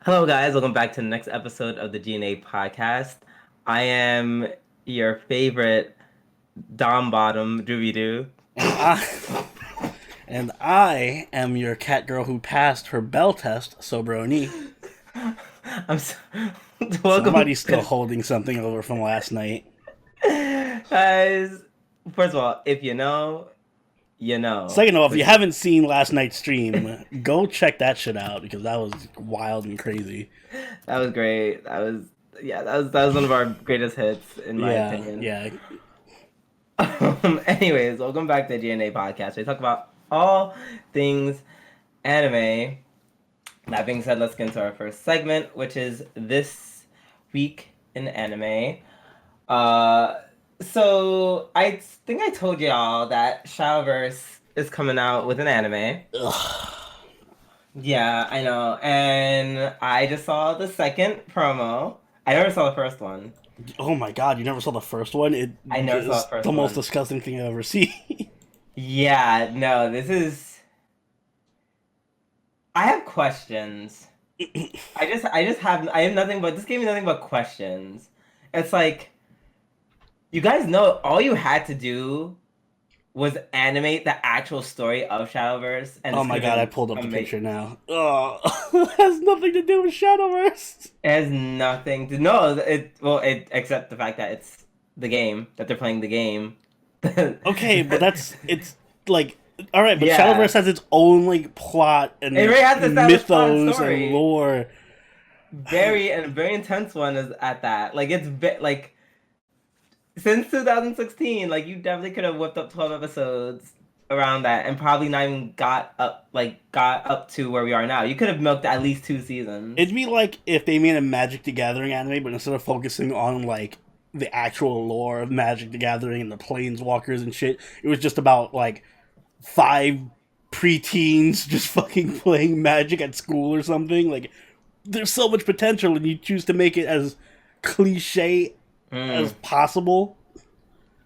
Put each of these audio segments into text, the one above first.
Hello, guys. Welcome back to the next episode of the G&A podcast. I am your favorite Dom Bottom Dooby Doo. And I am your cat girl who passed her bell test, Sobroni. I'm so, welcome, Somebody's still holding something over from last night. guys. First of all, if you know, you know. Second of all, if you haven't seen last night's stream, go check that shit out because that was wild and crazy. That was great. That was one of our greatest hits in my opinion. Yeah. Anyways, welcome back to the G&A podcast. We talk about all things anime. That being said, let's get into our first segment, which is This Week in Anime. So I think I told y'all that Shadowverse is coming out with an anime. Ugh. Yeah, I know. And I just saw the second promo. I never saw the first one. Oh my god, you never saw the first one? I never saw the first the one. most disgusting thing I've ever seen. Yeah, no, this is... I have questions. I have nothing but... This gave me nothing but questions. It's like... You guys know all you had to do was animate the actual story of Shadowverse. And Oh my god, I pulled up the picture now. Oh, it has nothing to do with Shadowverse. It has nothing to... No, except the fact that it's the game, that they're playing the game. Okay, but it's like... Alright, but Yeah. Shadowverse has its own like plot and It really has to establish plot and mythos story. and lore. Very intense one is at that. Like it's like since 2016, like you definitely could have whipped up 12 episodes around that and probably not even got up to where we are now. You could have milked at least 2 seasons. It'd be like if they made a Magic the Gathering anime, but instead of focusing on like the actual lore of Magic the Gathering and the planeswalkers and shit, it was just about like 5 preteens just fucking playing Magic at school or something. Like there's so much potential and you choose to make it as cliche as possible.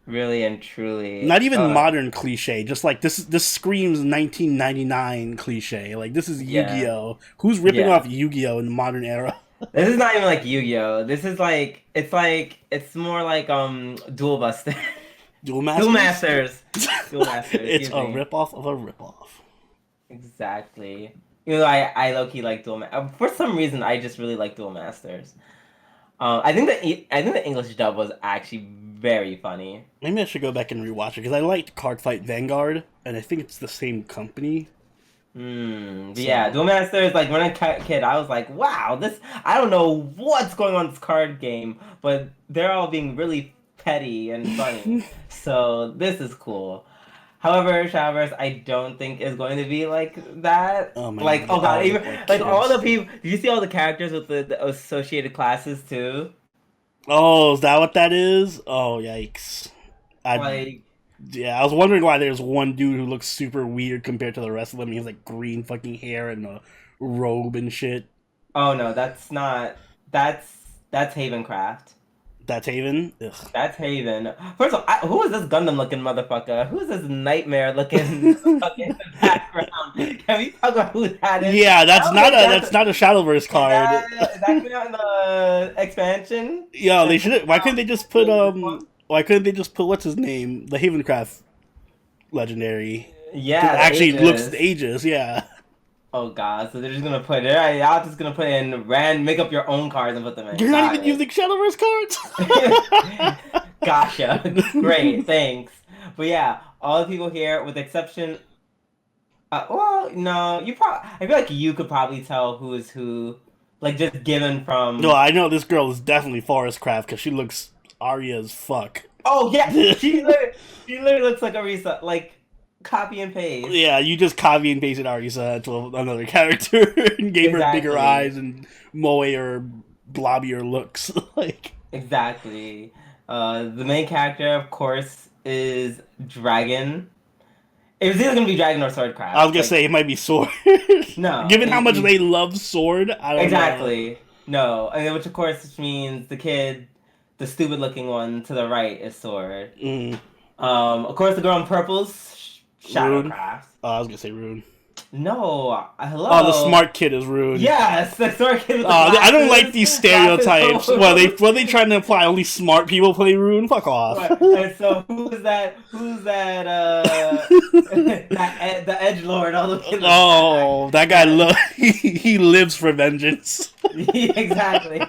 Really and truly. Not even modern cliche, just like this screams 1999 cliche. Like this is Yu-Gi-Oh! Who's ripping off Yu-Gi-Oh! In the modern era? This is not even like Yu-Gi-Oh! This is like it's more like Duel Buster. Duel Masters? Duel Masters. Duel Masters. It's a excuse me. ripoff of a ripoff. Exactly. You know, I low-key like for some reason I just really like Duel Masters. I think the English dub was actually very funny. Maybe I should go back and rewatch it because I liked Cardfight Vanguard, and I think it's the same company. Yeah, Duel Masters, like when I was a kid, I was like, wow, I don't know what's going on in this card game, but they're all being really petty and funny. So this is cool. However, Shadowverse, I don't think is going to be like that. Oh my like, god! oh god, even like all the kids. people. Did you see all the characters with the associated classes too? Oh, is that what that is? Oh, yikes! Like, Yeah, I was wondering why there's one dude who looks super weird compared to the rest of them. He has like green fucking hair and a robe and shit. oh no, that's not. That's Havencraft. That's Haven. Ugh. That's Haven. First of all, who is this Gundam looking motherfucker? Who is this nightmare looking fucking background? Can we talk about who that is? Yeah, that's I don't not a think that's not a Shadowverse card. Is that coming out in the expansion? Yeah, they should. Why couldn't they just put Why couldn't they just put what's his name, the Havencraft legendary? Yeah, That actually Aegis. looks ages. Yeah. Oh god, so they're just gonna put it. Alright, y'all just gonna put in make up your own cards and put them in. You're not Got even it. using Shadowverse cards. Gotcha. Great, thanks. But yeah, all the people here, with the exception. Well, no, I feel like you could probably tell who is who, like just given from. No, I know this girl is definitely Forest Craft because she looks Arya as fuck. Oh yeah, she literally looks like Arisa, like copy and paste. Yeah, you just copy and pasted Arisa to another character and gave her bigger Exactly. eyes and moe or blobbier looks. Like Exactly. The main character, of course, is Dragon. It was either gonna be Dragon or Swordcraft. I was gonna say, it might be Sword. No. Given how much they love Sword, I don't know. Exactly. No, and which of course means the kid, the stupid-looking one to the right, is Sword. Mm. Of course, the girl in purple's Shadowcraft. I was gonna say Rune. No, hello. Oh, the smart kid is ruined. Yes, the smart kid with the I don't glasses. like these stereotypes. Well, they trying to imply only smart people play Rune? Fuck off. Right. And so who's that? Who's that? The edge lord all the way in the Oh, back. that guy he lives for vengeance. Exactly.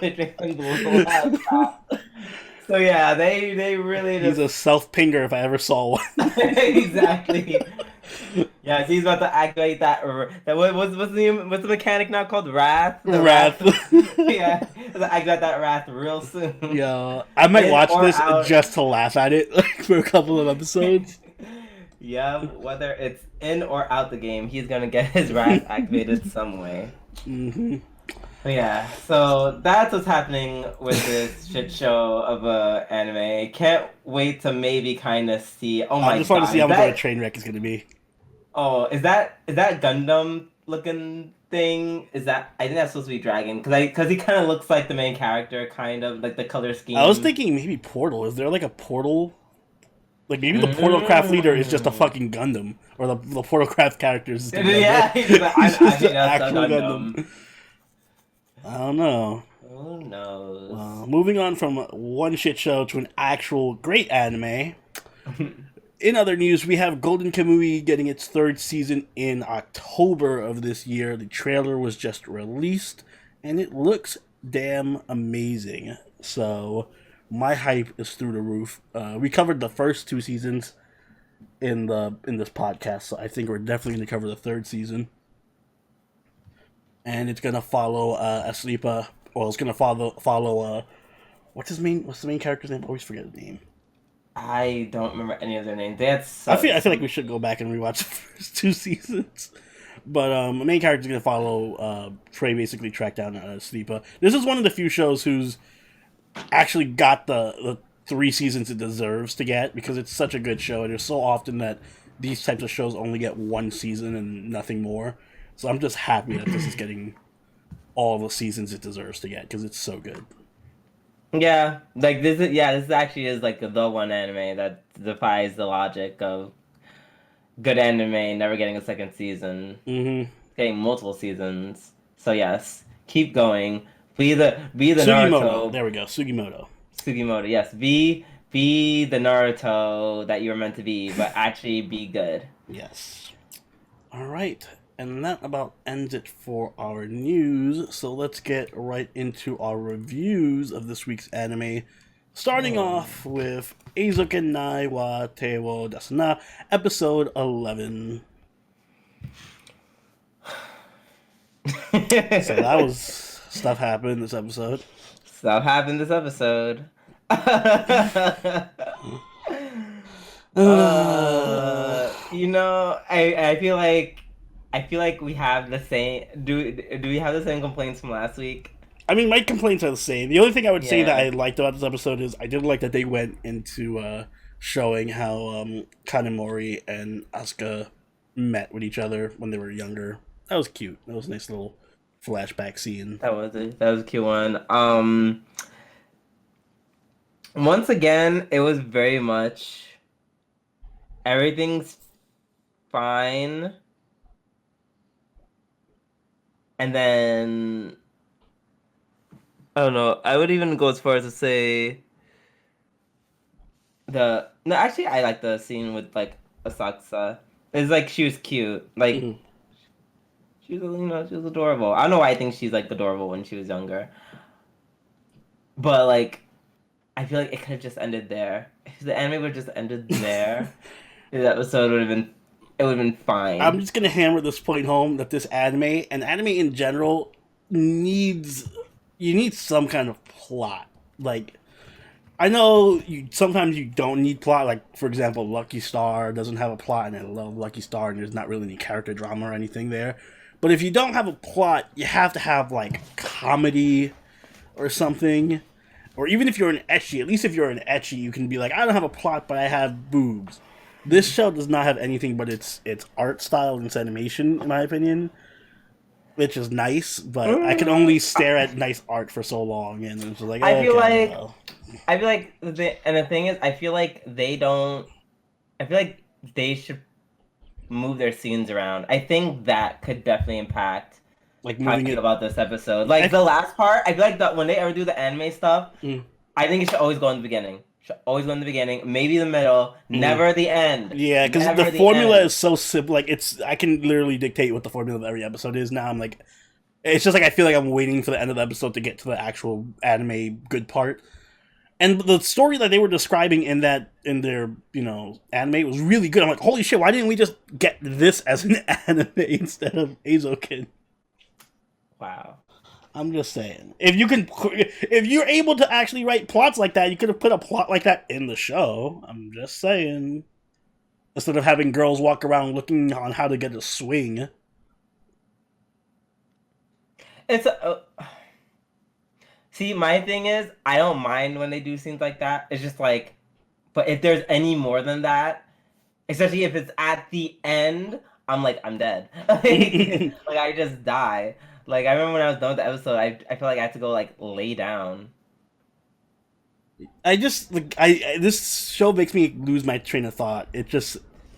So yeah, they really He's a self-pinger if I ever saw one. exactly. Yeah, he's about to activate what's the mechanic now called? Wrath? Wrath. Yeah, activate that wrath real soon. Yeah, I might watch this just to laugh at it like, for a couple of episodes. Yeah, whether it's in or out the game, he's gonna get his wrath activated some way. Mm-hmm. But yeah, so that's what's happening with this shit show of a anime. Can't wait to maybe kind of see. Oh my god! I just want to see how much of a train wreck is gonna be. Oh, is that Gundam looking thing? Is that, I think that's supposed to be Dragon because he kind of looks like the main character, kind of like the color scheme. I was thinking maybe Portal. Is there like a Portal? Like maybe the Portal Craft leader is just a fucking Gundam, or the Portal Craft character is just yeah, he's like, I mean, actual Gundam. I don't know. Who knows? Moving on from one shit show to an actual great anime. In other news, we have Golden Kamuy getting its 3rd season in October of this year. The trailer was just released, and it looks damn amazing. So, my hype is through the roof. We covered the first 2 seasons in this podcast, so I think we're definitely going to cover the 3rd season. And it's going to follow Asleepa. Well, it's going to follow what's the main character's name? I always forget his name. I don't remember any of their names. They had I feel like we should go back and rewatch the first 2 seasons. But the main character is going to follow Trey, basically track down Asleepa. This is one of the few shows who's actually got the 3 seasons it deserves to get, because it's such a good show, and it's so often that these types of shows only get 1 season and nothing more. So I'm just happy that this is getting all the seasons it deserves to get, because it's so good. Yeah, like this actually is like the one anime that defies the logic of good anime never getting a 2nd season. Mm-hmm. Getting multiple seasons. So yes, keep going. Be the Sugimoto. Naruto. There we go. Sugimoto. Yes. Be the Naruto that you were meant to be, but actually be good. Yes. All right. And that about ends it for our news. So let's get right into our reviews of this week's anime. Starting off with Eizouken Nai wa Te wo Dasuna, episode 11. So that was stuff happened this episode. I feel like we have the same. Do we have the same complaints from last week? I mean, my complaints are the same. The only thing I would say that I liked about this episode is I did like that they went into showing how Kanemori and Asuka met with each other when they were younger. That was cute. That was a nice little flashback scene. That was a cute one. Once again, it was very much everything's fine. And then, I don't know, I would even go as far as to say actually I like the scene with like Asakusa. It's like she was cute. Like she was she was adorable. I don't know why I think she's like adorable when she was younger. But like I feel like it could have just ended there. If the anime would have just ended there, the episode would have been fine. I'm just gonna hammer this point home that this anime, and anime in general, needs some kind of plot. Like, I know sometimes you don't need plot. Like, for example, Lucky Star doesn't have a plot, and I love Lucky Star, and there's not really any character drama or anything there. But if you don't have a plot, you have to have like comedy or something. Or even if you're an ecchi, at least if you're an ecchi, you can be like, I don't have a plot, but I have boobs. This show does not have anything but its art style and its animation, in my opinion, which is nice. But I can only stare at nice art for so long, and it's like I feel like the thing is, I feel like they should move their scenes around. I think that could definitely impact Like how I moving feel it. about this episode. Like the last part, I feel like that when they ever do the anime stuff, I think it should always go in the beginning. Should always go in the beginning, maybe the middle, never the end. Yeah, because the Never formula end. is so simple. Like I can literally dictate what the formula of every episode is now. I'm like, it's just like I feel like I'm waiting for the end of the episode to get to the actual anime good part. And the story that they were describing in their anime was really good. I'm like, holy shit, why didn't we just get this as an anime instead of Eizouken? Wow. I'm just saying, if you're able to actually write plots like that, you could have put a plot like that in the show. I'm just saying, instead of having girls walk around looking on how to get a swing. It's see, my thing is, I don't mind when they do scenes like that. It's just like, but if there's any more than that, especially if it's at the end, I'm like, I'm dead. Like I just die. Like I remember when I was done with the episode, I feel like I had to go like lay down. I just like this show makes me lose my train of thought. It just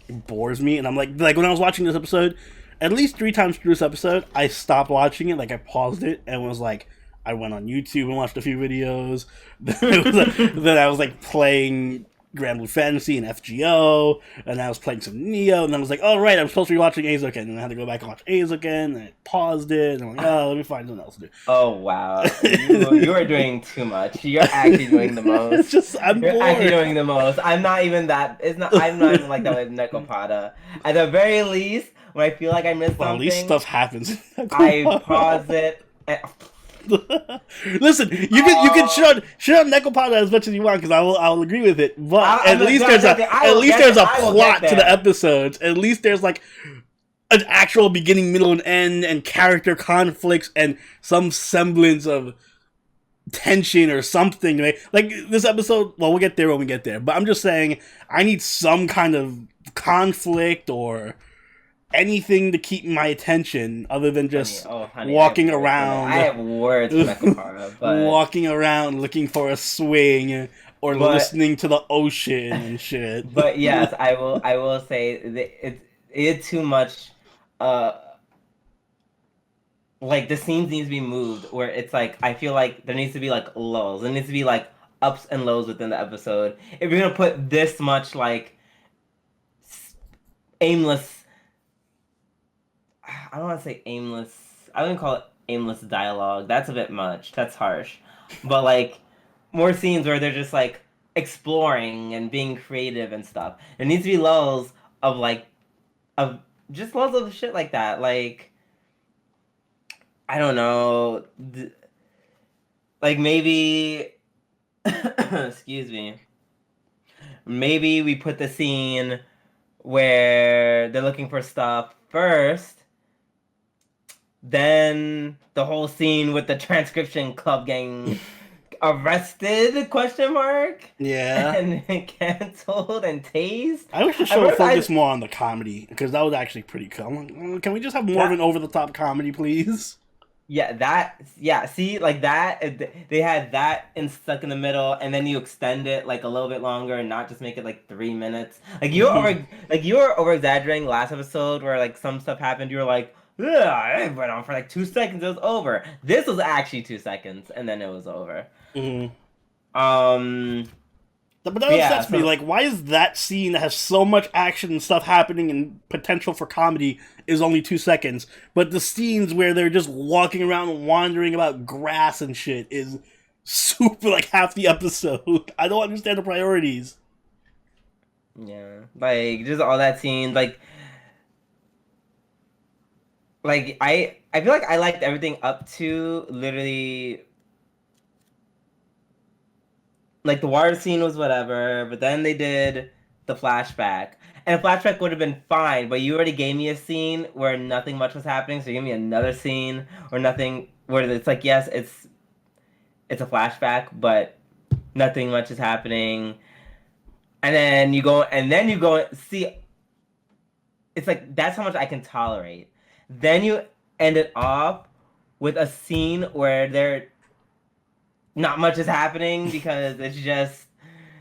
bores me, and I'm like when I was watching this episode, at least 3 times through this episode, I stopped watching it. Like I paused it and was like, I went on YouTube and watched a few videos. Then I was like playing Grand Blue Fantasy and FGO, and I was playing some Neo, and then I was like, oh right, I'm supposed to be watching Eizouken, and I had to go back and watch Eizouken, and I paused it, and I'm like, oh, let me find something else to do. Oh wow, you are doing too much. You're actually doing the most. It's just You're bored. actually doing the most. I'm not even that. It's not. I'm not even like that with Nekopara. At the very least, when I feel like I missed Well, something, at least stuff happens. I pause it. And... Listen, you can shit on Nekopara as much as you want because I will agree with it. But at least there's a plot to the episodes. At least there's like an actual beginning, middle, and end, and character conflicts, and some semblance of tension or something. Like this episode. Well, we'll get there when we get there. But I'm just saying, I need some kind of conflict or anything to keep my attention other than just walking around. I have words for Nekopara, but walking around looking for a swing or listening to the ocean and shit. But yes, I will say it's too much. Like the scenes needs to be moved where it's like I feel like there needs to be like lulls. There needs to be like ups and lows within the episode. If you're gonna put this much like aimless. I don't want to say aimless. I wouldn't call it aimless dialogue. That's a bit much. That's harsh. But like more scenes where they're just like exploring and being creative and stuff. There needs to be lulls of just lulls of shit like that. Like I don't know. Like maybe excuse me. Maybe we put the scene where they're looking for stuff first. Then the whole scene with the transcription club getting arrested? Question mark. Yeah. And canceled and tased. I wish the show would focus more on the comedy because that was actually pretty cool. Can we just have more of an over-the-top comedy, please? Yeah. See, like that. They had that stuck in the middle, and then you extend it like a little bit longer, and not just make it like 3 minutes. Like you were over exaggerating last episode where like some stuff happened. You were like. Yeah, it went on for like 2 seconds. It was over. This was actually 2 seconds, and then it was over. Mm-hmm. But that upsets me. Like, why is that scene that has so much action and stuff happening and potential for comedy is only 2 seconds, but the scenes where they're just walking around and wandering about grass and shit is super like half the episode. I don't understand the priorities. Yeah, like just all that scene, like I feel like I liked everything up to literally like the water scene was whatever, but then they did the flashback. And the flashback would have been fine, but you already gave me a scene where nothing much was happening, so you gave me another scene where nothing where it's like yes, it's a flashback, but nothing much is happening. And then you go see it's like that's how much I can tolerate. Then you end it off with a scene where not much is happening because it's just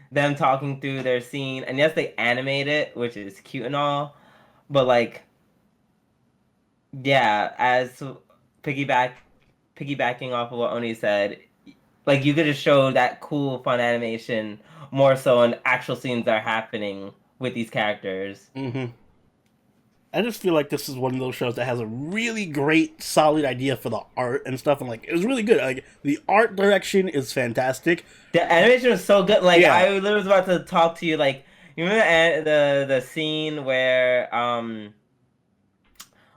them talking through their scene. And yes, they animate it, which is cute and all, But like, yeah, as piggybacking off of what Oni said, like you could just show that cool, fun animation more so when actual scenes are happening with these characters. Mm-hmm. I just feel like this is one of those shows that has a really great, solid idea for the art and stuff, and like it was really good. Like the art direction is fantastic. The animation was so good. Like Yeah. I literally was about to talk to you. Like you remember the scene where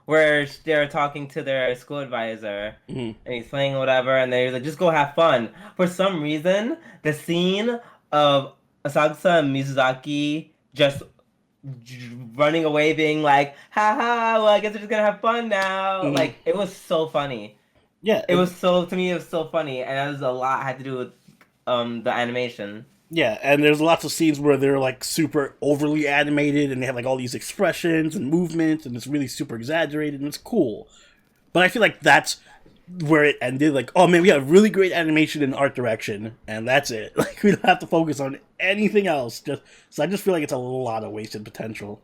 they're talking to their school advisor Mm-hmm. and he's playing whatever, and they're like, just go have fun. For some reason, the scene of Asakusa and Mizuzaki just running away, being like, haha, well, I guess we're just gonna have fun now. Mm-hmm. Like, it was so funny. Yeah, It was so, to me, it was so funny, and that was a lot had to do with the animation. yeah, and there's lots of scenes where they're like super overly animated and they have like all these expressions and movements and it's really super exaggerated and it's cool. But I feel like that's where it ended. Like, oh man, we have really great animation and art direction, and that's it. Like, we don't have to focus on anything else. So I just feel like it's a lot of wasted potential.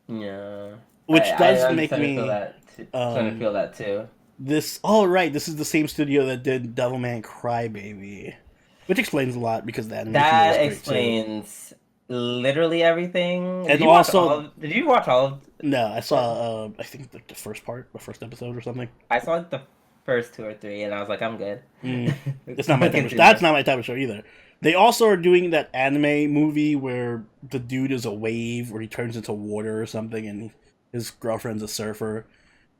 Yeah. Which does I'm make starting me to feel that starting to feel that too. this. Oh right, this is the same studio that did Devilman Crybaby, which explains a lot because the animation That was great explains literally everything. And also, did you watch all of? no, I saw I think the first episode or something. I saw like the first 2 or 3, and I was like, I'm good. It's not my type of, that's not my type of show either. They also are doing that anime movie where the dude is a wave, where he turns into water or something, and his girlfriend's a surfer.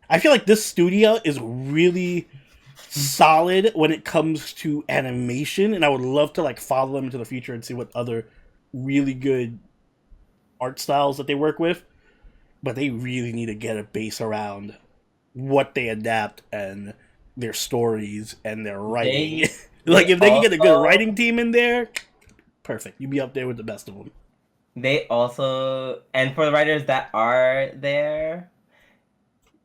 I feel like this studio is really solid when it comes to animation, and I would love to like follow them into the future and see what other really good art styles that they work with. But they really need to get a base around what they adapt and their stories and their writing. Like, if they can get a good writing team in there, perfect. You'd be up there with the best of them. They also, and for the writers that are there,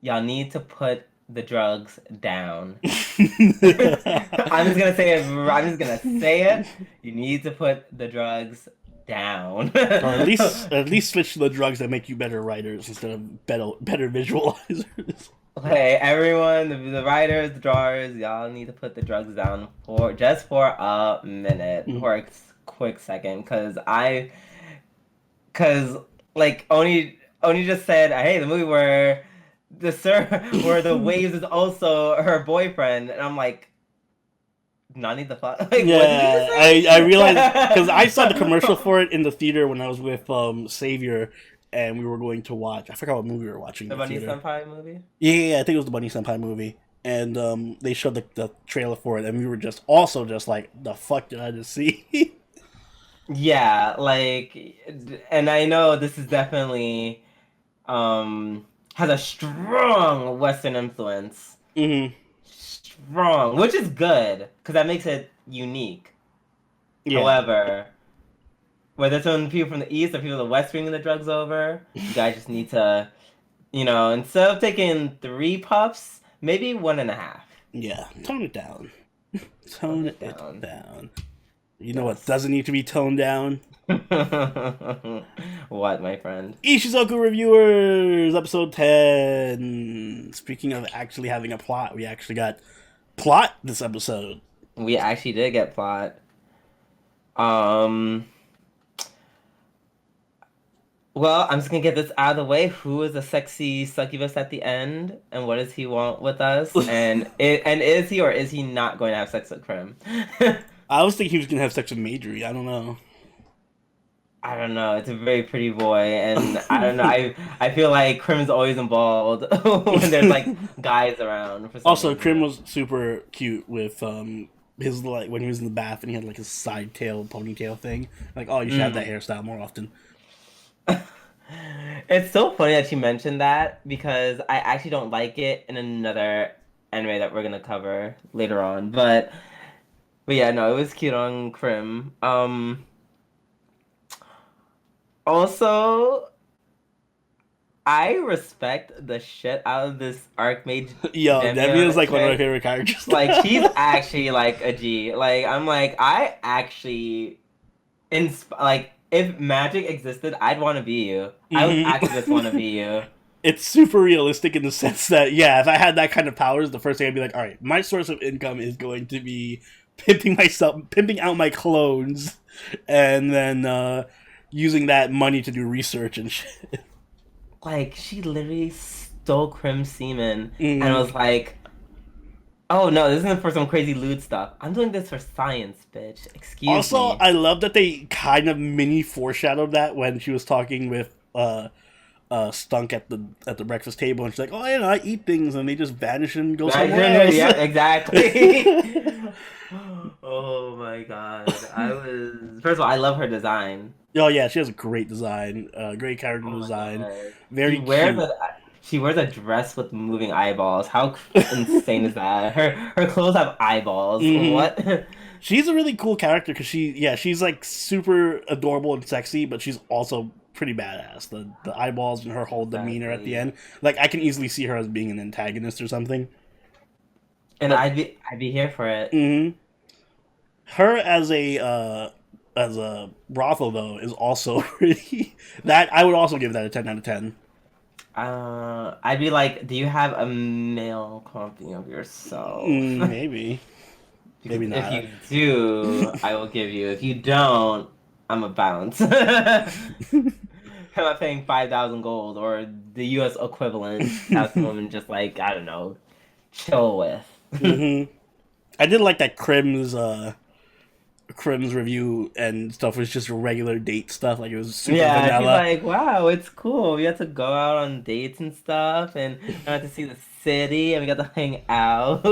y'all need to put the drugs down. I'm just gonna say it. You need to put the drugs down. Or at least switch to the drugs that make you better writers instead of better visualizers. Hey, everyone, the writers, the drawers, y'all need to put the drugs down for a minute, for a quick second, because like Oni just said, hey, the movie where the waves is also her boyfriend, and I'm like, Nani the fuck? Like, yeah, I realized because I saw the commercial for it in the theater when I was with Savior. And we were going to watch. I forgot what movie we were watching. The Bunny Senpai movie? Yeah, I think it was the Bunny Senpai movie. And they showed the trailer for it, and we were just like, the fuck did I just see? Yeah, like, and I know this is definitely has a strong Western influence. Mm-hmm. Strong, which is good, because that makes it unique. Yeah. However, whether it's on people from the East or people from the West bringing the drugs over, you guys just need to, instead of taking 3 puffs, maybe 1.5. Yeah, tone it down. Tone it down. You know what doesn't need to be toned down? What, my friend? Ishuzoku Reviewers, episode 10. Speaking of actually having a plot, we actually got plot this episode. We actually did get plot. Well, I'm just gonna get this out of the way. Who is a sexy succubus at the end, and what does he want with us? And is he or is he not going to have sex with Krim? I was thinking he was gonna have sex with Majorie. I don't know. It's a very pretty boy, and I don't know. I feel like Krim's always involved when there's like guys around. Also, Krim was super cute with his like when he was in the bath and he had like his side tail ponytail thing. Like, oh, you should have that hairstyle more often. It's so funny that you mentioned that because I actually don't like it in another anime that we're gonna cover later on. But yeah, no, it was cute on Krim. Also, I respect the shit out of this Archmage. Yo, Demi is like one of my favorite characters. Like, she's actually like a G. Like, I'm like, I actually if magic existed, I'd want to be you. I would actually just want to be you. It's super realistic in the sense that, yeah, if I had that kind of powers, the first thing I'd be like, all right, my source of income is going to be pimping out my clones, and then using that money to do research and shit. Like, she literally stole Crim's semen and was like, oh no, this isn't for some crazy lewd stuff. I'm doing this for science, bitch. Excuse Also, me. I love that they kind of mini foreshadowed that when she was talking with Stunk at the breakfast table, and she's like, "Oh, you know, I eat things, and they just vanish and go somewhere else." Yeah, exactly. Oh my god. First of all, I love her design. Oh yeah, she has a great design, great character Oh my design, god. very cute. She wears a dress with moving eyeballs. How insane is that? Her clothes have eyeballs. Hmm. What? She's a really cool character because she's like super adorable and sexy, but she's also pretty badass. The eyeballs and her whole demeanor at the Exactly. end, like I can easily see her as being an antagonist or something. And But I'd be here for it. hmm her as a brothel though is also pretty. That I would also give that a 10 out of 10. I'd be like, do you have a male copy of yourself? Maybe, Because maybe if not. you do, I will give you. If you don't, I'm a bounce. I'm not paying 5,000 gold or the U.S. equivalent to have some woman just like, I don't know, chill with. hmm I did like that Crim's review and stuff was just regular date stuff. Like it was super Yeah, she's vanilla. like, wow, it's cool. We got to go out on dates and stuff, and I got to see the city, and we got to hang out.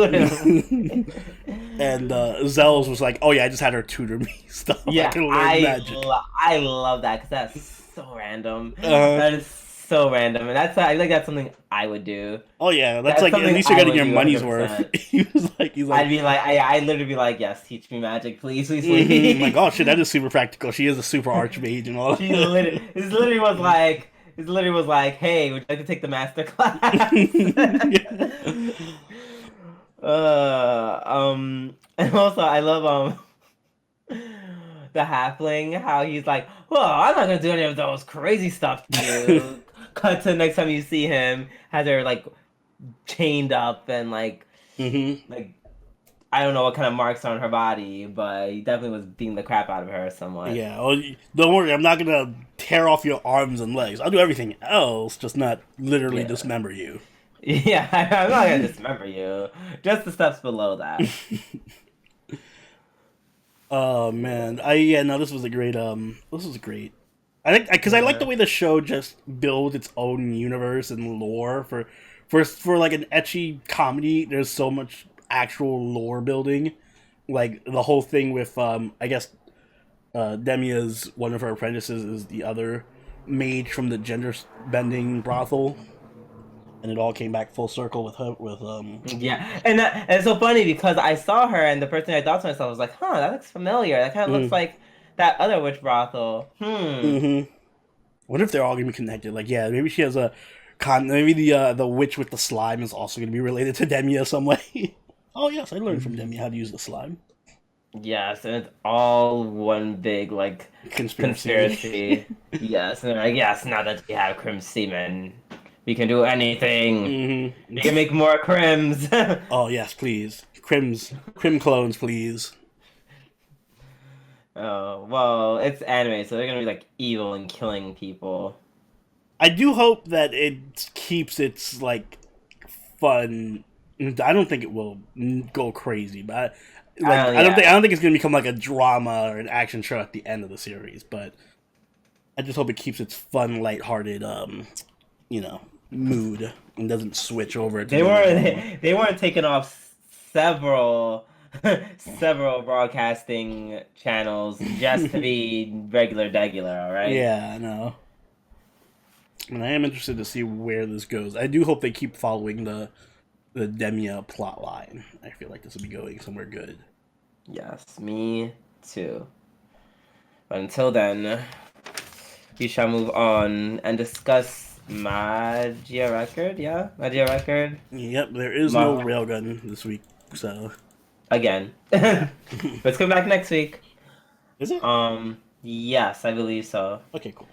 And Zell's was like, "Oh yeah, I just had her tutor me stuff. I Yeah, can learn magic." I love that because that's so random. Uh, That is so random, and I think that's something I would do. oh yeah, that's That's like at something least you're I getting would your do money's worth. 100%. He's like, I'd literally be like, yes, teach me magic, please, please, like, please. oh shit, that is super practical. She is a super archmage and all. This literally was like, hey, would you like to take the master class? And also I love the halfling, how he's like, well, I'm not gonna do any of those crazy stuff to you. Cut to next time you see him, has her like chained up and Hmm. like I don't know what kind of marks on her body, but he definitely was beating the crap out of her somewhat. Yeah. Oh, don't worry, I'm not gonna tear off your arms and legs. I'll do everything else, just not literally Yeah. dismember you. Yeah, I'm not gonna dismember you. Just the steps below that. Oh man, I yeah no, this was a great this was great. I think because I like the Yeah. way the show just builds its own universe and lore for like an etchy comedy. There's so much actual lore building, like the whole thing with I guess Demia's one of her apprentices is the other mage from the gender bending brothel, and it all came back full circle with her with Yeah, and it's so funny because I saw her and the first thing I thought to myself was like, huh, that looks familiar. That kind of looks mm, like that other witch brothel. Hmm. mm-hmm. Wonder if they're all gonna be connected. Like, yeah, maybe she has a maybe the witch with the slime is also gonna be related to Demia some way. Oh yes, I learned from Demia how to use the slime. Yes, and it's all one big like Conspiracy. conspiracy. Yes, and they're like, yes, now that we have Crim semen, we can do anything. Hmm. We can make more Crims. Oh yes, please. Crim clones, please. Oh, well, it's anime, so they're gonna be like evil and killing people. I do hope that it keeps its like fun. I don't think it will go crazy, but like I Yeah. don't think it's gonna become like a drama or an action show at the end of the series. But I just hope it keeps its fun, lighthearted, you know, mood and doesn't switch over to They being a weren't drama. they weren't taking off several several broadcasting channels just to be regular, all right? Yeah, I know. And I am interested to see where this goes. I do hope they keep following the Demia plot line. I feel like this will be going somewhere good. Yes, me too. But until then, we shall move on and discuss Magia Record, yeah? Magia Record? Yep, there is no Ma railgun this week, so again. Let's come back next week. is it? Um, Yes, I believe so. Okay, cool.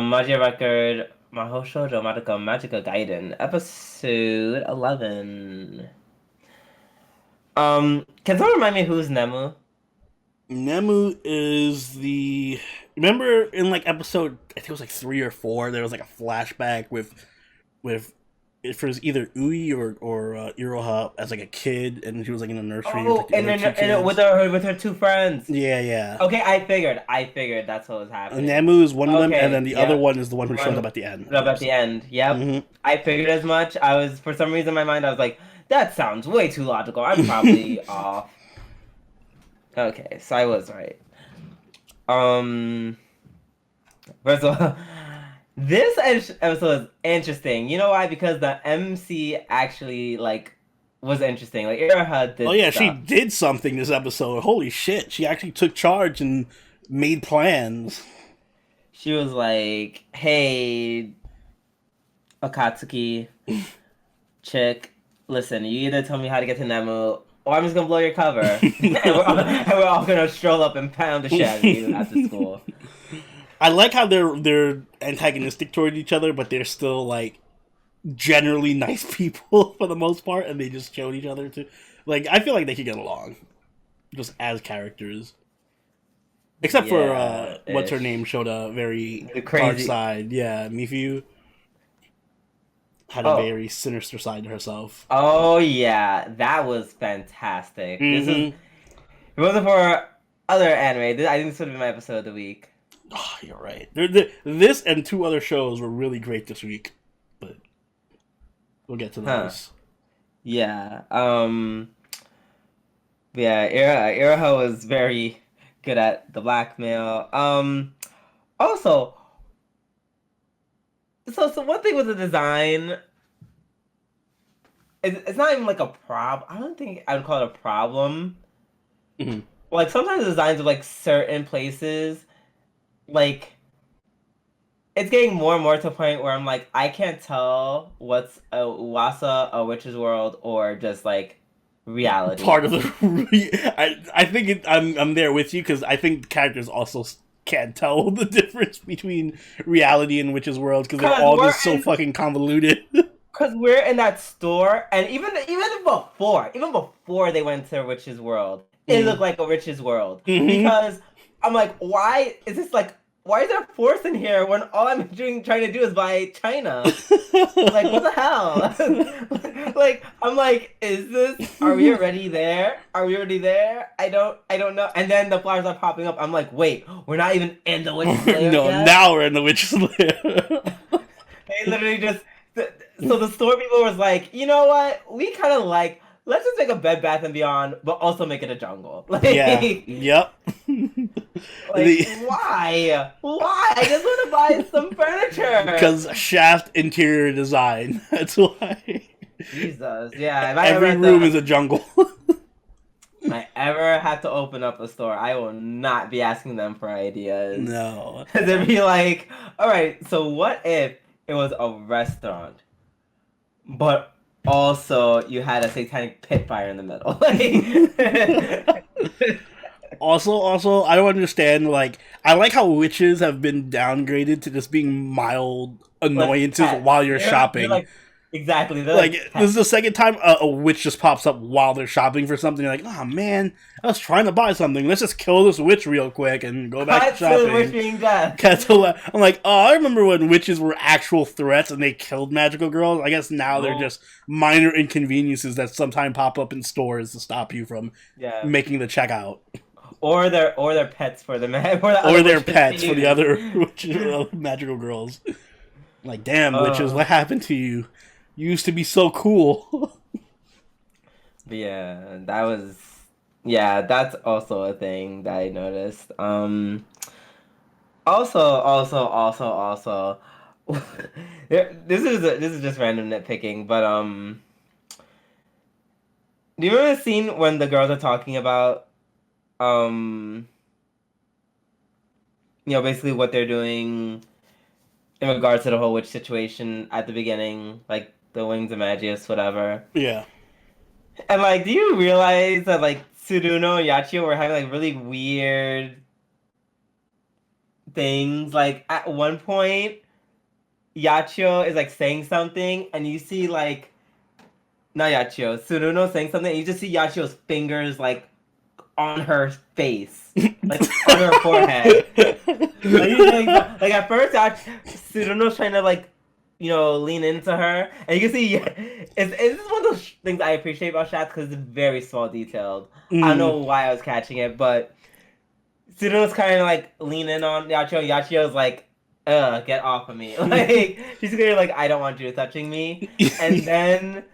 Magia Record, Mahou Shoujo Madoka Magica Gaiden, episode 11. Can someone remind me who's Nemu? Nemu is the. Remember in like episode, I think it was like 3 or 4. There was like a flashback with it was either Ui or Iroha as like a kid, and she was like in a nursery. With, Oh, like, the and other then two kids. with her two friends. Yeah, yeah. Okay, I figured that's what was happening. Nemu is one of them, and Okay, then the other yep. one is the one who showed up at the end. Up at the end. Yep. Mm-hmm. I figured as much. I was, for some reason in my mind, I was like, that sounds way too logical. I'm probably off. Okay, so I was right. First of all, this episode is interesting. You know why? Because the MC actually like was interesting. Like Iroha did. Oh yeah, stuff. she did something this episode. Holy shit! She actually took charge and made plans. She was like, "Hey, Akatsuki, chick, listen. You either tell me how to get to Nemu, or I'm just gonna blow your cover, and we're all gonna stroll up and pound the shit out of you after school." I like how they're antagonistic toward each other, but they're still like generally nice people for the most part, and they just showed each other to. Like, I feel like they could get along, just as characters. Except for what's her name showed a very dark side. Yeah, Mifu had a very sinister side to herself. Oh yeah, that was fantastic. Mm-hmm. This is. If it wasn't for other anime, I think this would have been my episode of the week. Oh, you're right. This and 2 other shows were really great this week, but we'll get to those. Yeah. Yeah. Iroha was very good at the blackmail. Also, so one thing with the design, it's not even like a problem. I don't think I would call it a problem. Mm-hmm. Like sometimes the designs of like certain places, like it's getting more and more to the point where I'm like, I can't tell what's a Uwasa, a witch's world, or just like reality. Part of the, I think I'm there with you because I think characters also can't tell the difference between reality and witch's world because they're all just so fucking convoluted. Because we're in that store, and even before they went to witch's world, it looked like a witch's world. Mm-hmm. Because I'm like, why is there a force in here when all I'm trying to do is buy China? Like, what the hell? Like, I'm like, are we already there? Are we already there? I don't know. And then the flowers are popping up. I'm like, wait, we're not even in the witch's lair No, yet? now we're in the witch's lair. They literally just, so the store people was like, you know what? We kind of like, let's just make a Bed Bath & Beyond, but also make it a jungle. Like, yeah. Yep. Like, why? Why? I just want to buy some furniture. Because Shaft interior design. That's why. Jesus. Yeah. If Every room is a jungle. If I ever have to open up a store, I will not be asking them for ideas. No. They'd be like, all right, so what if it was a restaurant, but also you had a satanic pit fire in the middle? Also, I don't understand, like, I like how witches have been downgraded to just being mild annoyances while you're shopping. Like, exactly. Like, this is the second time a witch just pops up while they're shopping for something. You're like, oh man, I was trying to buy something. Let's just kill this witch real quick and go back to shopping. Witch being dead. I'm like, oh, I remember when witches were actual threats and they killed magical girls. I guess now they're just minor inconveniences that sometimes pop up in stores to stop you from making the checkout. Or their pets for the for the other magical girls. Like, damn, witches, what happened to you? You used to be so cool. Yeah, that's also a thing that I noticed. Also, this is just random nitpicking, but do you remember the scene when the girls are talking about basically what they're doing in regards to the whole witch situation at the beginning, like the wings of Magius, whatever. Yeah. And like, do you realize that like Tsuruno and Yachio were having like really weird things. Like at one point, Yachio is like saying something, and you see like not Yachio, Tsuruno saying something, and you just see Yachio's fingers like on her face, like on her forehead. Like at first, Tsuruno's trying to like lean into her, and you can see it's one of those things I appreciate about Shaft because it's very small detailed. I don't know why I was catching it, but Tsuruno's kind of like lean in on Yachio, and Yachio's like, get off of me. Like she's clearly like, I don't want you touching me. And then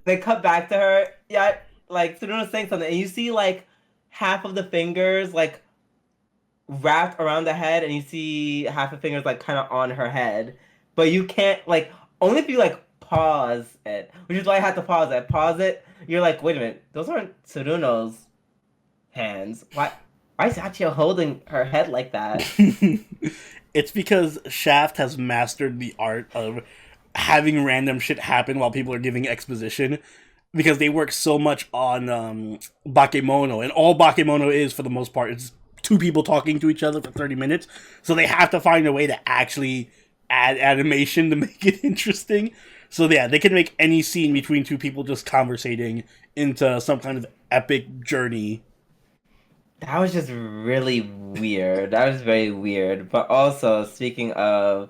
they cut back to her. Yeah, like Tsuruno's saying something, and you see like half of the fingers like wrapped around the head, and you see half the fingers like kind of on her head, but you can't like only if you like pause it, which is why I had to pause it. Pause it. You're like, wait a minute, those aren't Tsuruno's hands. Why is Hachio holding her head like that? It's because Shaft has mastered the art of having random shit happen while people are giving exposition, because they work so much on Bakemono, and all Bakemono is, for the most part, is two people talking to each other for 30 minutes, so they have to find a way to actually add animation to make it interesting. So yeah, they can make any scene between two people just conversating into some kind of epic journey. That was just really weird. That was very weird. But also, speaking of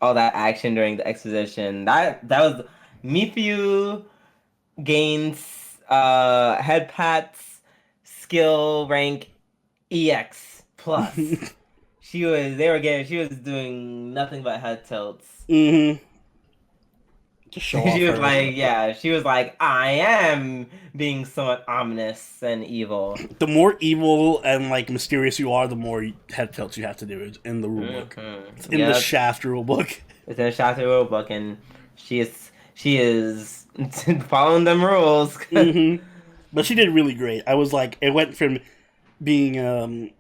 all that action during the exposition, that was Mifu gains head pats skill rank EX plus. She was doing nothing but head tilts. Mm-hmm. To show off She was her. like, yeah, she was like, I am being somewhat ominous and evil. The more evil and like mysterious you are, the more head tilts you have to do in the rulebook. Mm-hmm. It's in the Shaft rulebook. It's in the Shaft rulebook, and she is following them rules. Mm-hmm. But she did really great. I was like, it went from being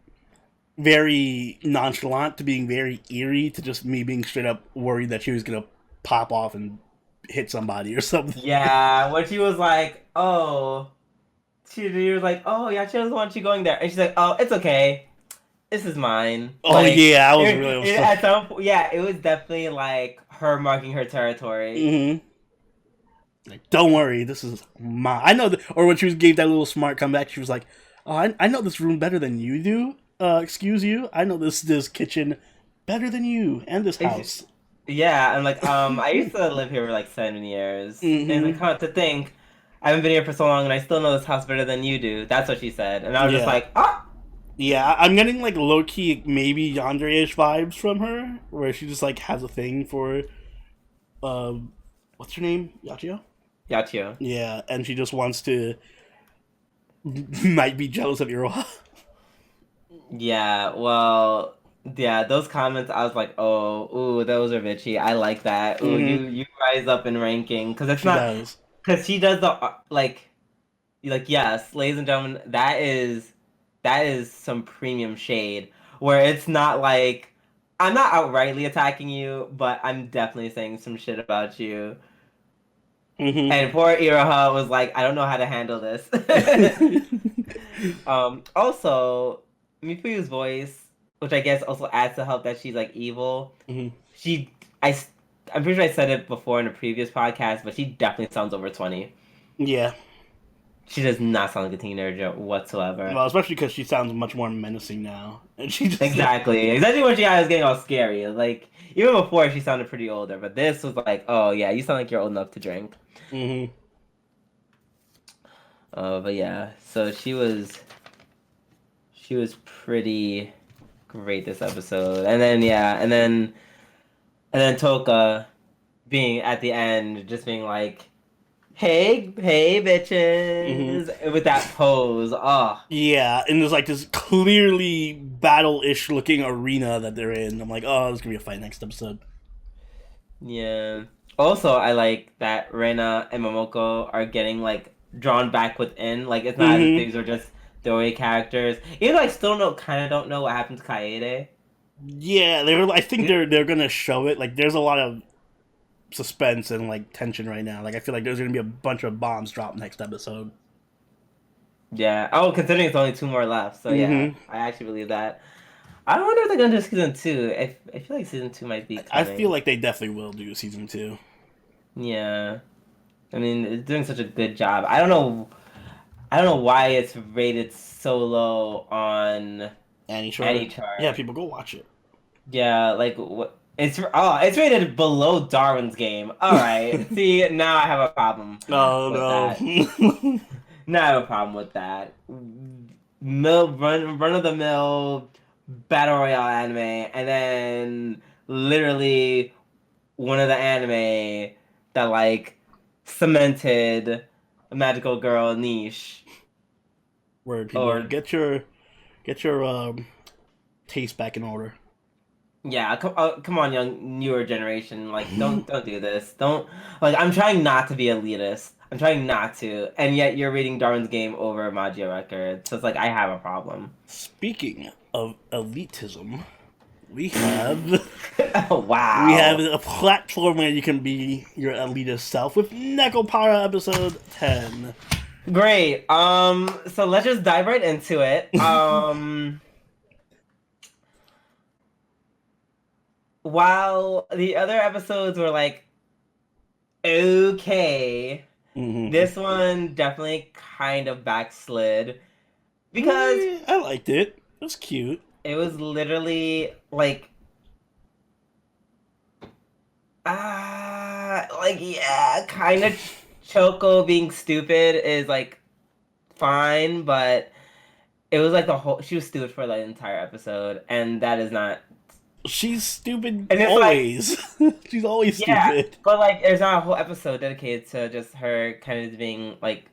very nonchalant to being very eerie to just me being straight up worried that she was gonna pop off and hit somebody or something. Yeah, when she was like, oh, she was like, oh yeah, she doesn't want you going there, and she's like, oh, it's okay, this is mine. Oh like, yeah, I was really at some point, yeah, it was definitely like her marking her territory. Mm-hmm. Like, don't worry, this is mine. I know or when she gave that little smart comeback, she was like, oh, I know this room better than you do. Excuse you, I know this kitchen better than you and this house. Yeah, and like I used to live here for like 7 years, mm-hmm. and like to think I haven't been here for so long, and I still know this house better than you do. That's what she said, and I was just like, ah. Yeah, I'm getting like low key maybe yandere-ish vibes from her, where she just like has a thing for, what's her name? Yachio. Yachio. Yeah, and she just wants to might be jealous of Iroha. Yeah, well. Yeah, those comments, I was like, oh, ooh, those are bitchy. I like that. Ooh, you rise up in ranking, because it's because she does the like, yes, ladies and gentlemen, that is some premium shade where it's not like I'm not outrightly attacking you, but I'm definitely saying some shit about you. Mm-hmm. And poor Iroha was like, I don't know how to handle this. Also, Mifuyu's voice, which I guess also adds to help that she's like evil. Mm-hmm. I'm pretty sure I said it before in a previous podcast, but she definitely sounds over 20. Yeah. She does not sound like a teenager whatsoever. Well, especially because she sounds much more menacing now, and she just exactly when she was getting all scary. Like even before, she sounded pretty older, but this was like, oh yeah, you sound like you're old enough to drink. Mm-hmm. But yeah, so she was pretty great this episode, and then Toka being at the end, just being like, hey bitches, with that pose. Oh yeah, and there's like this clearly battle-ish looking arena that they're in. I'm like, oh, there's gonna be a fight next episode. Yeah. Also, I like that Reina and Momoko are getting like drawn back within. Like it's not as if these are just throwaway characters. Even though I still don't know what happened to Kaede. Yeah, I think they're gonna show it. Like there's a lot of suspense and like tension right now. Like I feel like there's gonna be a bunch of bombs dropped next episode. Yeah. Oh, considering it's only 2 more left, so yeah, I actually believe that. I wonder if they're gonna do season 2. I feel like season 2 might be I coming. feel like they definitely will do season 2. Yeah. I mean, it's doing such a good job. I don't know why it's rated so low on Any chart. Yeah, people go watch it. Yeah, like what? It's rated below Darwin's Game. All right. See, now I have a problem Oh with that. no. Now I have a problem with that. Run of the mill battle royale anime, and then literally one of the anime that like cemented a magical girl niche. Word, people, Or get your taste back in order. yeah, come on, young newer generation. Like, don't do this. Don't like. I'm trying not to be elitist. I'm trying not to, and yet you're reading Darwin's Game over Magia record. So it's like I have a problem. Speaking of elitism, we have Oh, wow. we have a platform where you can be your elitist self with Nekopara episode 10. Great. So let's just dive right into it. While the other episodes were like okay, this one definitely kind of backslid because I liked it. It was cute. it was literally like yeah, kind of Choco being stupid is like fine, but it was like she was stupid for the entire episode, and that is not. She's stupid And it's always. She's always stupid. But like, there's not a whole episode dedicated to just her kind of being like,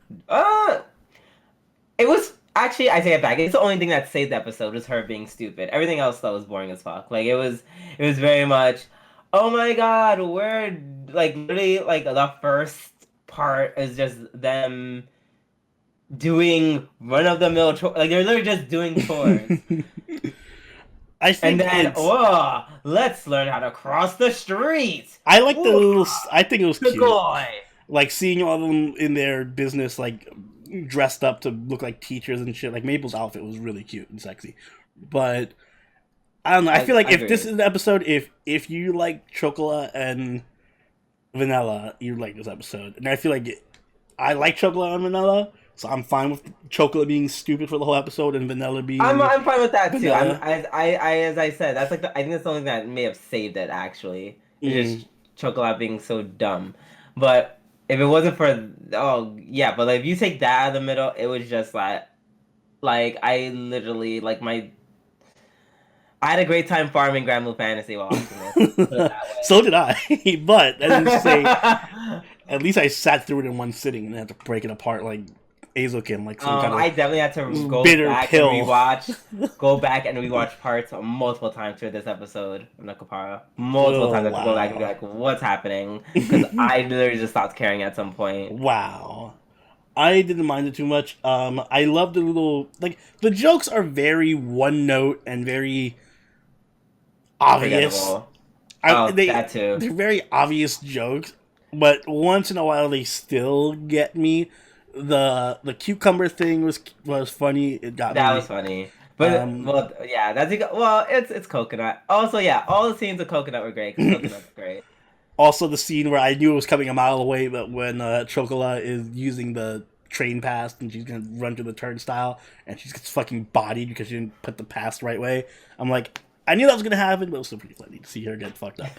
It was actually, I take it back. It's the only thing that saved the episode was her being stupid. Everything else though was boring as fuck. Like it was very much, oh my god, we're like literally like the first part is just them doing run of the mill chores. Like they're literally just doing chores. I think and then, let's learn how to cross the street. I like the little. I think it was cute. Boy. Like seeing all of them in their business, like dressed up to look like teachers and shit. Like Mabel's outfit was really cute and sexy. But I don't know. I feel like if this is the episode, if you like Chocola and Vanilla, you like this episode. And I feel like I like Chocola and Vanilla. So I'm fine with Chocolate being stupid for the whole episode and Vanilla being. I'm fine with that too. As I said, that's like I think that's the only thing that may have saved it actually. Just Chocolate being so dumb. But if it wasn't for but like, if you take that out of the middle, it was just like I literally like I had a great time farming Grand Blue Fantasy while watching this. So did I, but I didn't say. At least I sat through it in one sitting and had to break it apart like Eizouken, like some kind of I definitely had to go back pill. and rewatch parts multiple times through this episode of Nekopara. Multiple times I had to go back and be like, what's happening? Because I literally just stopped caring at some point. Wow. I didn't mind it too much. I love the little, like, the jokes are very one note and very obvious. That too. They're very obvious jokes, but once in a while they still get me. The cucumber thing was funny. It got that me. was funny. But it's coconut. Also, yeah, all the scenes of coconut were great. Cause coconut's great. Also, the scene where I knew it was coming a mile away, but when Chocola is using the train pass and she's gonna run to the turnstile and she gets fucking bodied because she didn't put the pass the right way. I'm like, I knew that was gonna happen, but it was still pretty funny to see her get fucked up.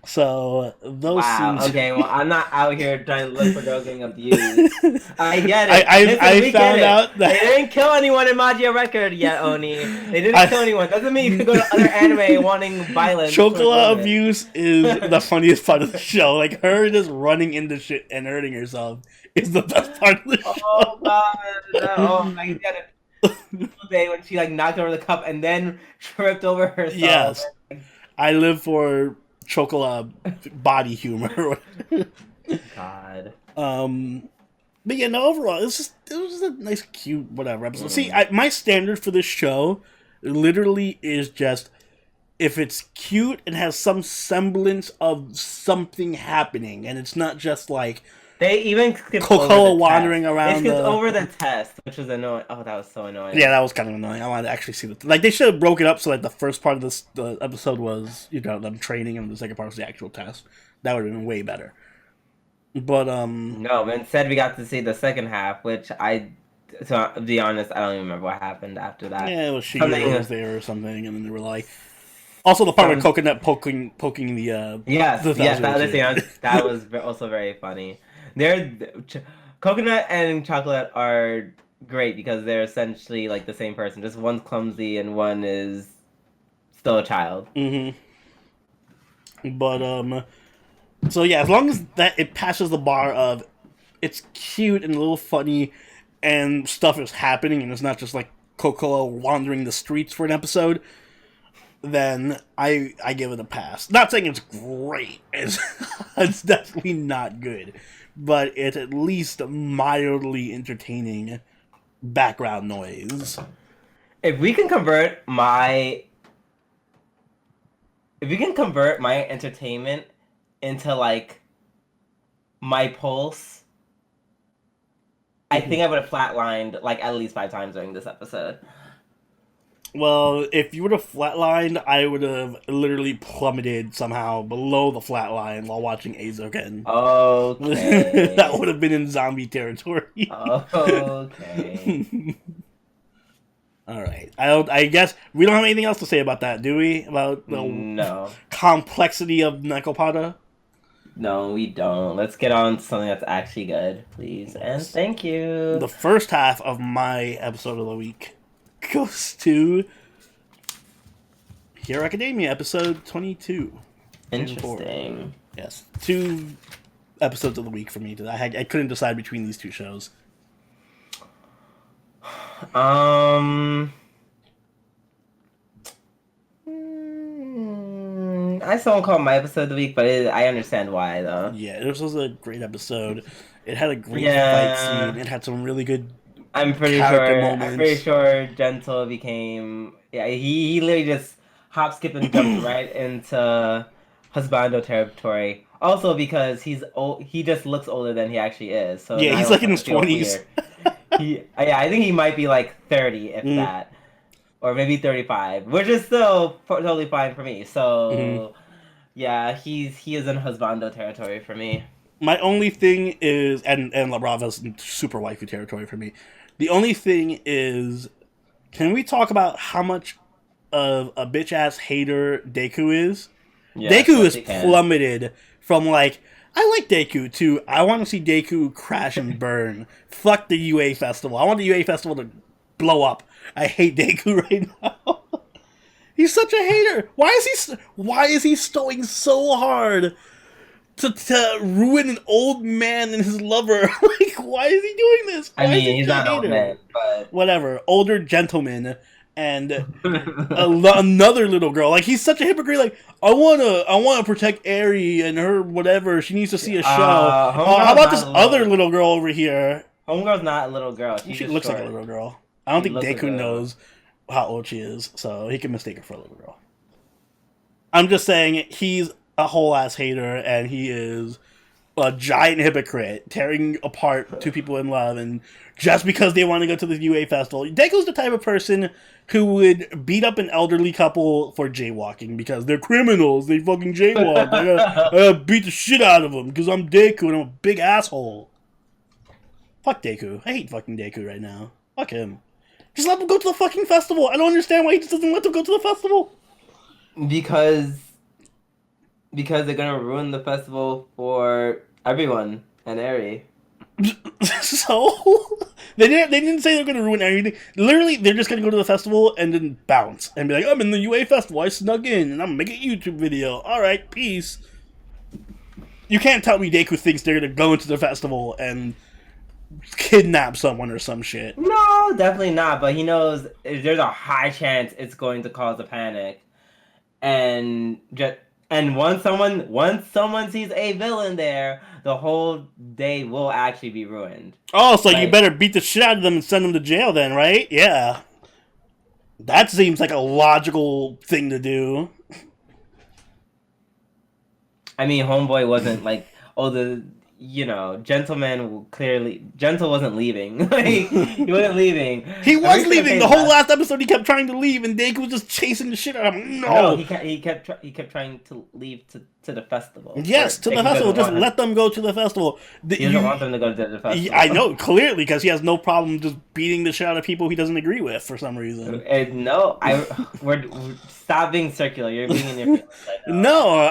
So those scenes. Okay, well, I'm not out here trying to look for girls getting abused. I get it. I found out that they didn't kill anyone in Magia record yet, Oni. They didn't kill anyone. Doesn't mean you can go to other anime wanting violence. Chocola abuse is the funniest part of the show. Like her just running into shit and hurting herself is the best part of the show. Oh god! Oh my god! When she like knocked over the cup and then tripped over herself. Yes, I live for Chocola body humor. God. But yeah, no. Overall, it was just a nice, cute, whatever episode. See, my standard for this show literally is just if it's cute and has some semblance of something happening, and it's not just like They even skipped Cocoa over the wandering test. around They skipped the... over the test, which was annoying. Oh, that was so annoying. Yeah, that was kind of annoying. I wanted to actually see the... Like, they should have broken it up so, like, the first part of the episode was, you know, them training, and the second part was the actual test. That would have been way better. But, No, but instead we got to see the second half, which to be honest, I don't even remember what happened after that. yeah, it was Shiguro was there or something, and then they were like... Also, the part with Coconut poking the... Yes, that was also very funny. Coconut and Chocolate are great because they're essentially like the same person. Just one's clumsy and one is still a child. Mm-hmm. But, so yeah, as long as that it passes the bar of it's cute and a little funny and stuff is happening and it's not just like Cocoa wandering the streets for an episode, then I give it a pass. Not saying it's great. It's definitely not good. But it's at least mildly entertaining background noise. If we can convert my entertainment into like my pulse, I think I would have flatlined like at least 5 times during this episode. Well, if you would have flatlined, I would have literally plummeted somehow below the flatline while watching Eizouken. Okay. That would have been in zombie territory. Okay. Alright. I guess we don't have anything else to say about that, do we? About the complexity of Nekopara? No, we don't. Let's get on to something that's actually good, please. And thank you. The first half of my episode of the week goes to Hero Academia, episode 22. Interesting. Yes. 2 episodes of the week for me. I couldn't decide between these 2 shows. I still won't call it my episode of the week, but I understand why, though. Yeah, this was a great episode. It had a great fight scene. It had some really good moments. I'm pretty sure Gentle became... Yeah, he literally just hop, skip, and jumped right into husbando territory. Also because he's old, he just looks older than he actually is. So yeah, he's like in his 20s. I think he might be like 30, if that. Or maybe 35, which is still totally fine for me. So, yeah, he is in husbando territory for me. My only thing is, and La Brava's super waifu territory for me. The only thing is, can we talk about how much of a bitch-ass hater Deku is? Yes, Deku is plummeted from, like, I like Deku, to I want to see Deku crash and burn. Fuck the UA Festival. I want the UA Festival to blow up. I hate Deku right now. He's such a hater. Why is he stowing so hard to ruin an old man and his lover? Like, why is he doing this? I mean, he's not an old man, but whatever. Older gentleman and another little girl. Like, he's such a hypocrite. Like, I wanna protect Eri and her whatever. She needs to see a show. How about this other little girl over here? Homegirl's not a little girl. She looks like a little girl. I don't think Deku knows how old she is, so he can mistake her for a little girl. I'm just saying, he's a whole ass hater, and he is a giant hypocrite, tearing apart 2 people in love, and just because they want to go to the UA festival. Deku's the type of person who would beat up an elderly couple for jaywalking, because they're criminals, they fucking jaywalk. I gotta beat the shit out of them, because I'm Deku, and I'm a big asshole. Fuck Deku. I hate fucking Deku right now. Fuck him. Just let them go to the fucking festival. I don't understand why he just doesn't let them go to the festival. Because they're gonna ruin the festival for everyone and Eri. So they didn't say they're gonna ruin everything. Literally, they're just gonna go to the festival and then bounce and be like, I'm in the UA festival. I snuck in and I'm gonna make a YouTube video. All right, peace. You can't tell me Deku thinks they're gonna go into the festival and kidnap someone or some shit. No, definitely not. But he knows there's a high chance it's going to cause a panic, and once someone sees a villain there, the whole day will actually be ruined. Oh, so you better beat the shit out of them and send them to jail then, right? Yeah. That seems like a logical thing to do. I mean, Homeboy wasn't like, Gentleman clearly Gentle wasn't leaving. Like he wasn't leaving. He was leaving the whole last episode. He kept trying to leave, and Deku was just chasing the shit out of him. No, he kept trying to leave to the festival. Yes, to the festival. Just let them go to the festival. He doesn't want them to go to the festival. I know clearly because he has no problem just beating the shit out of people he doesn't agree with for some reason. No, we're stop being circular. You're being in your feelings. No,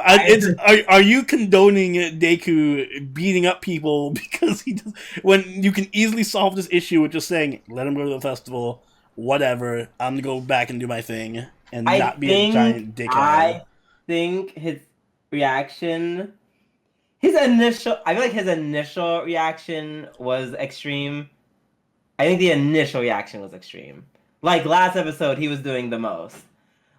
are you condoning Deku beating up people because he does, when you can easily solve this issue with just saying let him go to the festival, whatever. I'm gonna go back and do my thing and not be a giant dickhead. I think his reaction, I feel like his initial reaction was extreme. I think the initial reaction was extreme. Like last episode, he was doing the most.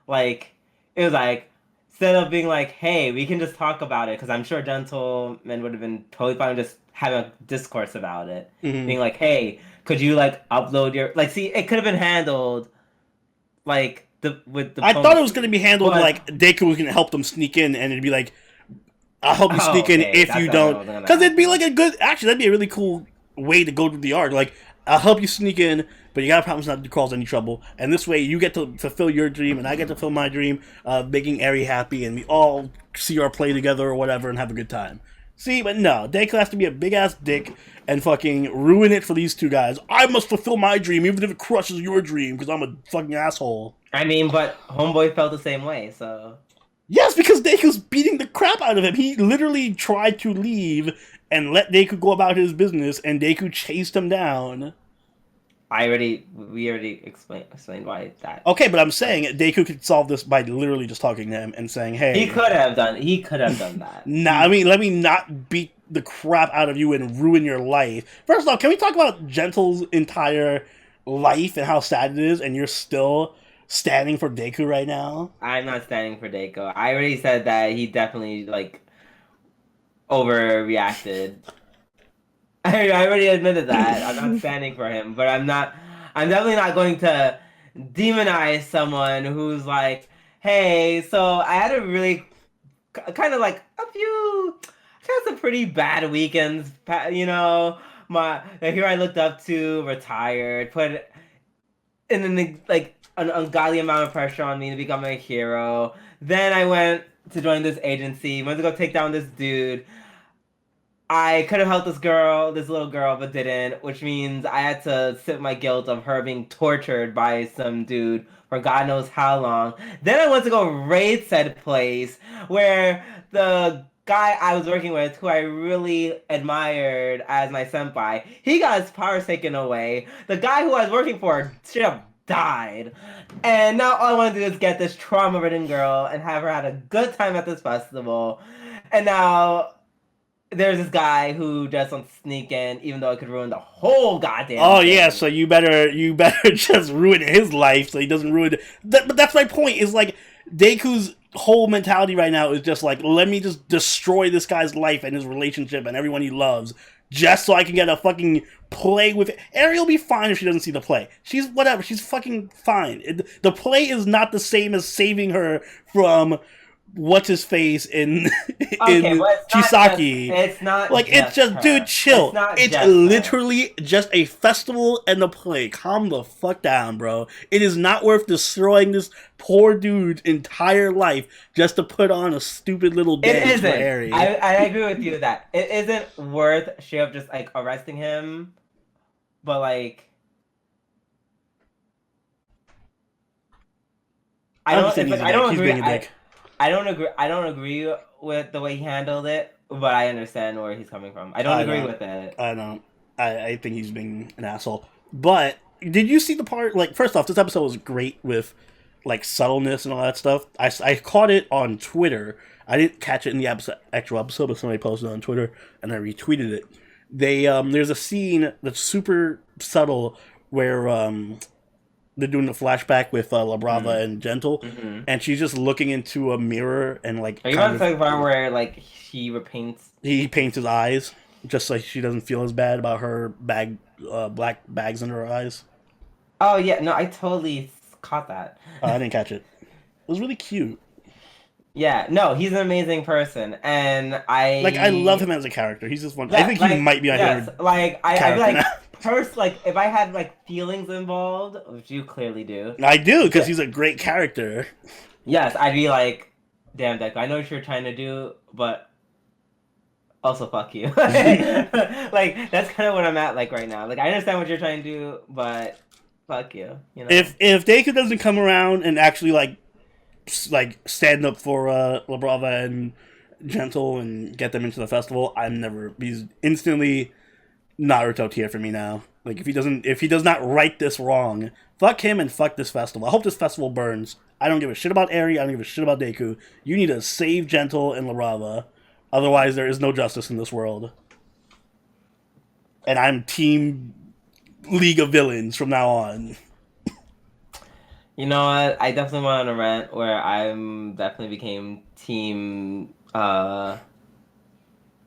Like it was like, instead of being like, hey, we can just talk about it, because I'm sure Gentleman would have been totally fine with just having a discourse about it. Mm-hmm. Being like, hey, could you like upload your see? It could have been handled like I thought it was going to be handled like Deku was going to help them sneak in, and it'd be like, I'll help you sneak in if you don't. Because it'd be like that'd be a really cool way to go to the arc. Like, I'll help you sneak in, but you gotta promise not to cause any trouble. And this way, you get to fulfill your dream, and I get to fulfill my dream of making Eri happy, and we all see our play together or whatever and have a good time. See, but no, Deku has to be a big-ass dick and fucking ruin it for these two guys. I must fulfill my dream, even if it crushes your dream, because I'm a fucking asshole. I mean, but Homeboy felt the same way, so... Yes, because Deku's beating the crap out of him. He literally tried to leave and let Deku go about his business, and Deku chased him down. We already explained why that. Okay, but I'm saying Deku could solve this by literally just talking to him and saying, "Hey." He could have done that. Nah, I mean, let me not beat the crap out of you and ruin your life. First off, can we talk about Gentle's entire life and how sad it is, and you're still standing for Deku right now? I'm not standing for Deku. I already said that he definitely like overreacted. I already admitted that. I'm not standing for him, but I'm definitely not going to demonize someone who's like, hey, so I had a really kind of like some pretty bad weekends, you know, the hero I looked up to retired, put in like an ungodly amount of pressure on me to become a hero. Then I went to join this agency, went to go take down this dude. I could have helped this little girl, but didn't, which means I had to sit my guilt of her being tortured by some dude for God knows how long. Then I went to go raid said place where the guy I was working with, who I really admired as my senpai, he got his powers taken away. The guy who I was working for straight up died. And now all I want to do is get this trauma-ridden girl and have her have a good time at this festival. And now there's this guy who just wants to sneak in, even though it could ruin the whole goddamn thing. Yeah, so you better just ruin his life so he doesn't ruin it. But that's my point, is like, Deku's whole mentality right now is just like, let me just destroy this guy's life and his relationship and everyone he loves, just so I can get a fucking play with it. Eri will be fine if she doesn't see the play. She's whatever, she's fucking fine. The play is not the same as saving her from what's-his-face in Chisaki. It's not like, it's just her. Dude, chill. It's literally just a festival and a play. Calm the fuck down, bro. It is not worth destroying this poor dude's entire life just to put on a stupid little dance for Eri. I agree with you that it isn't worth straight up just like arresting him, but like I don't agree with the way he handled it, but I understand where he's coming from. I don't agree with it. I don't. I think he's being an asshole. But did you see the part? Like, first off, this episode was great with like subtleness and all that stuff. I caught it on Twitter. I didn't catch it in the actual episode, but somebody posted it on Twitter and I retweeted it. There's a scene that's super subtle where they're doing the flashback with La Brava and Gentle, and she's just looking into a mirror and like. Are you on the part where like he paints his eyes just so she doesn't feel as bad about her black bags under her eyes? Oh yeah, no, I totally caught that. I didn't catch it. It was really cute. Yeah, no, he's an amazing person, and Like, I love him as a character. He's just one. I yeah, think he like might be my yes, favorite like I feel character like now. like if I had like feelings involved, which you clearly do, I do, because yeah, he's a great character. yes, I'd be like, damn, Deku, I know what you're trying to do, but also fuck you. Like that's kind of what I'm at like right now. Like I understand what you're trying to do, but fuck you, you know. If Deku doesn't come around and actually like stand up for Labrava and Gentle and get them into the festival, I'm never. He's instantly Naruto tier for me now. Like if he does not right this wrong, fuck him and fuck this festival. I hope this festival burns. I don't give a shit about Eri. I don't give a shit about Deku. You need to save Gentle and Labrava. Otherwise, there is no justice in this world. And I'm team League of Villains from now on. You know what? I definitely went on a rant where I'm definitely became team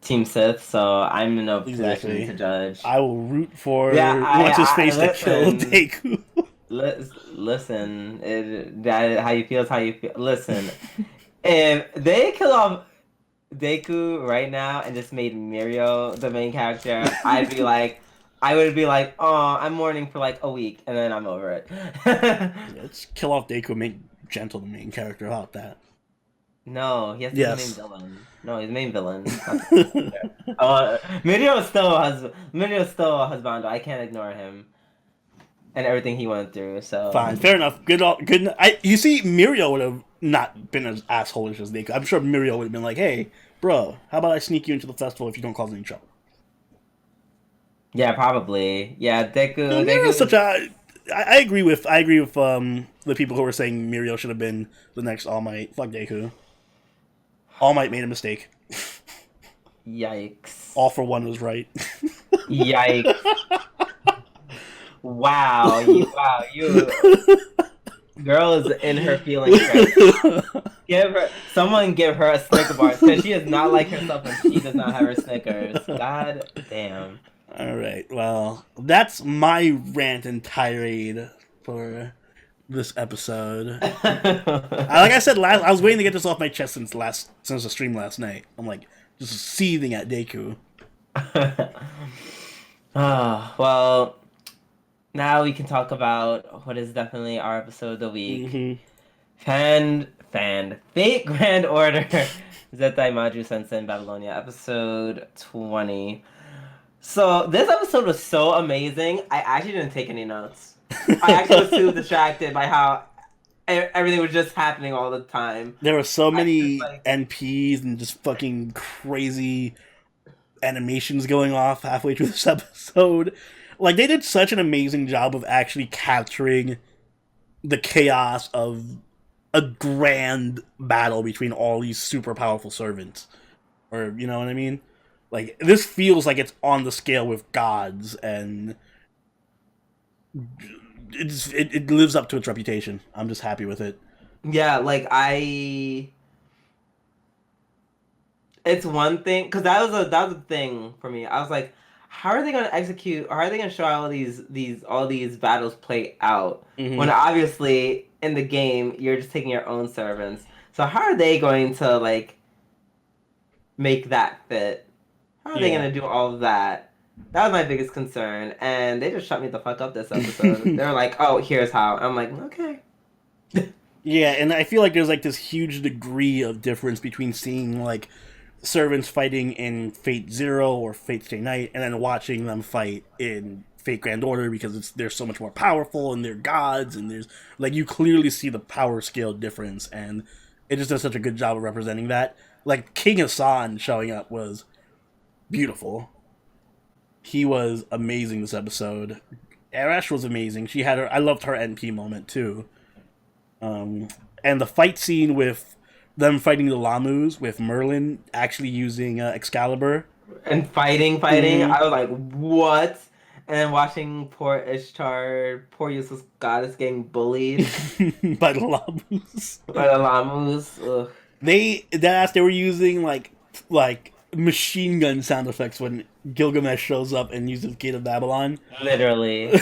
Sith, so I'm in no position Exactly. to judge. I will root for Yeah, what's his I face to kill listen. Deku. Listen, that how you feel is how you feel. Listen, if they kill off Deku right now and just made Mirio the main character, I would be like, oh, I'm mourning for like a week, and then I'm over it. Let's kill off Deku and make Gentle the main character. How about that? No, he has to be the main Yes. villain. No, he's the main villain. Mirio still a husbando. I can't ignore him and everything he went through. So Fine, fair enough. Good. You see, Mirio would have not been as assholish as Deku. I'm sure Mirio would have been like, "Hey, bro, how about I sneak you into the festival if you don't cause any trouble?" yeah, probably. Yeah, No, Deku. Mirio's such Deku. a. I agree with the people who were saying Mirio should have been the next All Might. Fuck Deku. All Might made a mistake. Yikes! All for One was right. Yikes! Wow, you girl is in her feelings right now. Someone give her a Snicker bar because she is not like herself and she does not have her Snickers. God damn. All right. Well, that's my rant and tirade for this episode. Like I said I was waiting to get this off my chest since the stream last night. I'm like just seething at Deku. Well, now we can talk about what is definitely our episode of the week. Mm-hmm. Fate Grand Order Zettai Maju Sensen Babylonia, episode 20. So this episode was so amazing. I actually didn't take any notes. I actually was too distracted by how everything was just happening all the time. There were so many NPs and just fucking crazy animations going off halfway through this episode. Like, they did such an amazing job of actually capturing the chaos of a grand battle between all these super powerful servants. Or, you know what I mean? Like, this feels like it's on the scale with gods, and it lives up to its reputation. I'm just happy with it. Yeah, like it's one thing because that was a thing for me. I was like, how are they going to execute? Or how are they going to show how all these battles play out when obviously in the game you're just taking your own servants? So how are they going to like make that fit? How are they going to do all of that? That was my biggest concern, and they just shut me the fuck up this episode. They were like, "Oh, here's how." I'm like, "Okay." Yeah, and I feel like there's like this huge degree of difference between seeing like servants fighting in Fate Zero or Fate Stay Night, and then watching them fight in Fate Grand Order because they're so much more powerful and they're gods, and there's like you clearly see the power scale difference, and it just does such a good job of representing that. Like King Hassan showing up was beautiful. He was amazing this episode. Arash was amazing. She had I loved her NP moment too. And the fight scene with them fighting the Lamus, with Merlin actually using Excalibur. And fighting. I was like, what? And then watching poor Ishtar, poor useless goddess getting bullied by the Lamus. by the Lamus. Ugh. They were using like machine gun sound effects when Gilgamesh shows up and uses Gate of Babylon. Literally.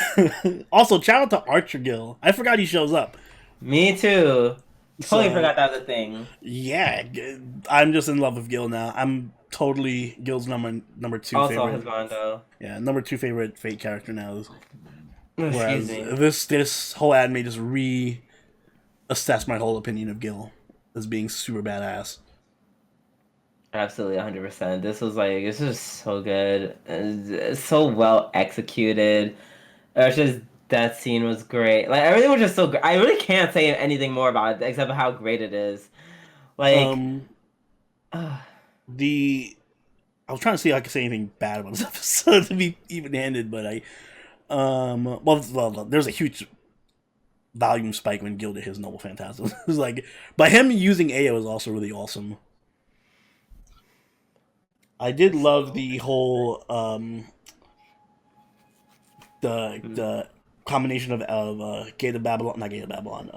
Also, shout out to Archer Gil. I forgot he shows up. Me too. Totally So, forgot that was a thing. yeah, I'm just in love with Gil now. I'm totally Gil's number two Also, favorite. Husbando. Yeah, number two favorite Fate character now. Excuse Whereas me. this whole anime just reassessed my whole opinion of Gil as being super badass. Absolutely, 100%. This was so good. It's so well executed. It's just that scene was great. Like everything was just so great. I really can't say anything more about it except for how great it is. Like, Um, the I was trying to see if I could say anything bad about this episode to be even-handed, but there's a huge volume spike when Gil did his Noble Phantasm. It was like, but him using AO is also really awesome. I did love the whole the combination of Gate of Babylon, not Gate of Babylon,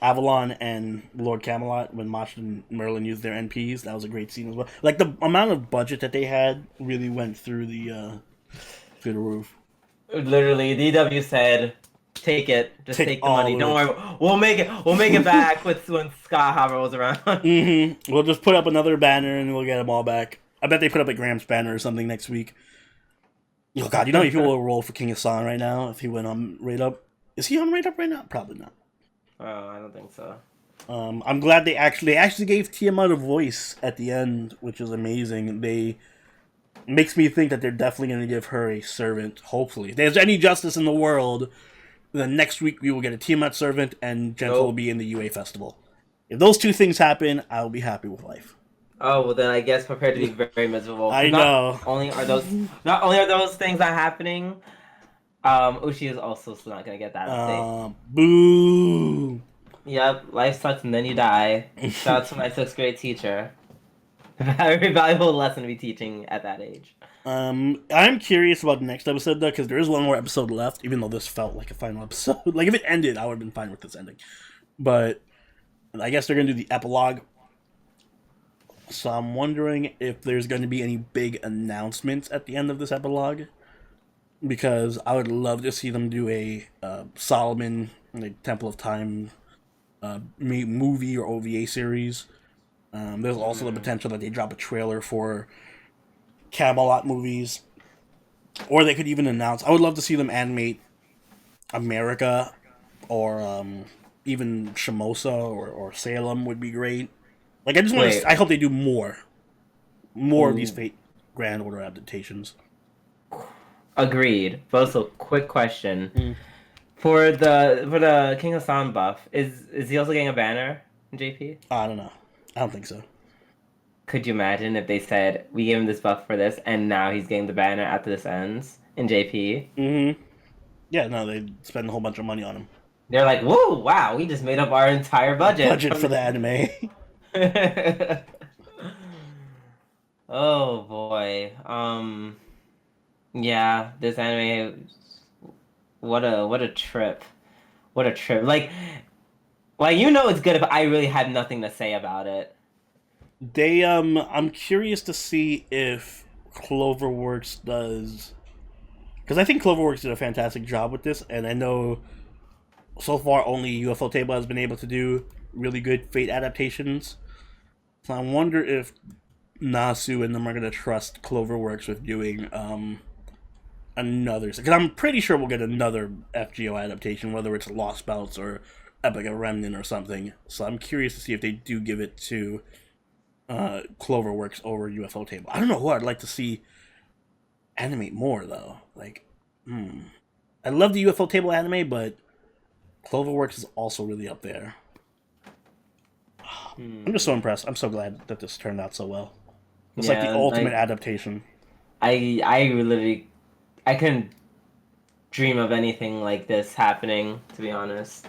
Avalon and Lord Camelot when Macha and Merlin used their NPs. That was a great scene as well. Like the amount of budget that they had really went through the roof. literally, DW said, "Take it, just take the money. Don't worry, we'll make it back with when Skyhopper rolls around." Mm-hmm. We'll just put up another banner and we'll get them all back. I bet they put up a Graham's banner or something next week. Oh God, you know if he will roll for King of Song right now if he went on Raid Up. Is he on Raid Up right now? Probably not. Oh, I don't think so. I'm glad they actually gave Tiamat a voice at the end, which is amazing. They makes me think that they're definitely going to give her a servant. Hopefully, if there's any justice in the world, then next week we will get a Tiamat servant, and Gentle will be in the UA festival. If those two things happen, I will be happy with life. Oh well, then I guess prepare to be very, very miserable. I know. Not only are those things not happening, Uchi is also still not gonna get that update. Boo. Yep, life sucks and then you die. Shout out to my 6th grade teacher. Very valuable lesson to be teaching at that age. I'm curious about the next episode though, because there is one more episode left. Even though this felt like a final episode, like if it ended, I would have been fine with this ending. But I guess they're gonna do the epilogue. So I'm wondering if there's going to be any big announcements at the end of this epilogue, because I would love to see them do a Solomon, like Temple of Time, movie or OVA series. There's also the potential that they drop a trailer for Camelot movies, or they could even announce. I would love to see them animate America, or even Shimosa or Salem would be great. Like I just want to. I hope they do more of these Fate Grand Order adaptations. Agreed. But also, quick question for the King Hassan buff, is he also getting a banner in JP? I don't know. I don't think so. Could you imagine if they said we gave him this buff for this, and now he's getting the banner after this ends in JP? Mm-hmm. Yeah, no, they spend a whole bunch of money on him. They're like, whoa, wow, we just made up our entire budget for the anime. Oh boy. Yeah, this anime, what a trip. What a trip. Like it's good, but I really had nothing to say about it. They I'm curious to see if Cloverworks does, because I think Cloverworks did a fantastic job with this, and I know so far only UFO Table has been able to do really good Fate adaptations. So I wonder if Nasu and them are going to trust Cloverworks with doing another... Because I'm pretty sure we'll get another FGO adaptation, whether it's Lost Belts or Epic of Remnant or something. So I'm curious to see if they do give it to Cloverworks over UFO Table. I don't know who I'd like to see animate more, though. Like, I love the UFO Table anime, but Cloverworks is also really up there. I'm just so impressed. I'm so glad that this turned out so well. It's like the ultimate adaptation. I couldn't dream of anything like this happening, to be honest.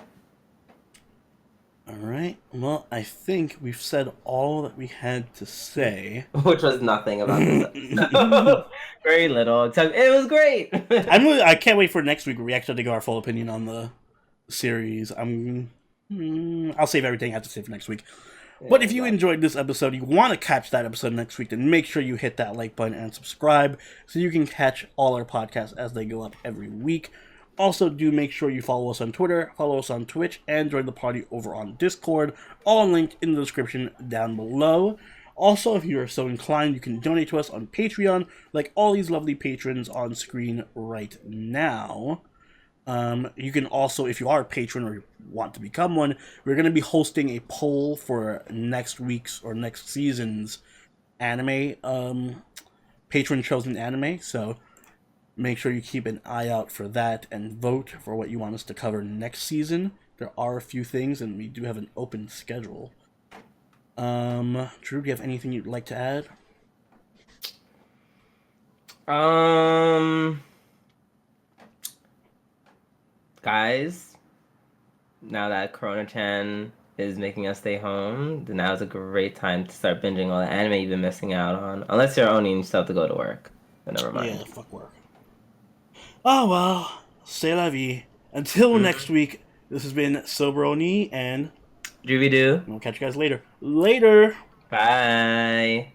Alright, well, I think we've said all that we had to say. Which was nothing about this episode. Very little, except it was great! I can't wait for next week where we actually give our full opinion on the series. I'll save everything I have to say for next week. But if you enjoyed this episode, you want to catch that episode next week, then make sure you hit that like button and subscribe so you can catch all our podcasts as they go up every week. Also, do make sure you follow us on Twitter, follow us on Twitch, and join the party over on Discord, all linked in the description down below. Also, if you are so inclined, you can donate to us on Patreon, like all these lovely patrons on screen right now. You can also, if you are a patron or you want to become one, we're going to be hosting a poll for next week's or next season's anime, patron chosen anime, so make sure you keep an eye out for that and vote for what you want us to cover next season. There are a few things, and we do have an open schedule. Drew, do you have anything you'd like to add? Guys, now that Corona-chan is making us stay home, then now is a great time to start binging all the anime you've been missing out on. Unless you're owning and you still have to go to work. Then never mind. Yeah, fuck work. Oh well, c'est la vie. Until next week, this has been Soberoni and Doobie-doo. we'll catch you guys later. Later! Bye.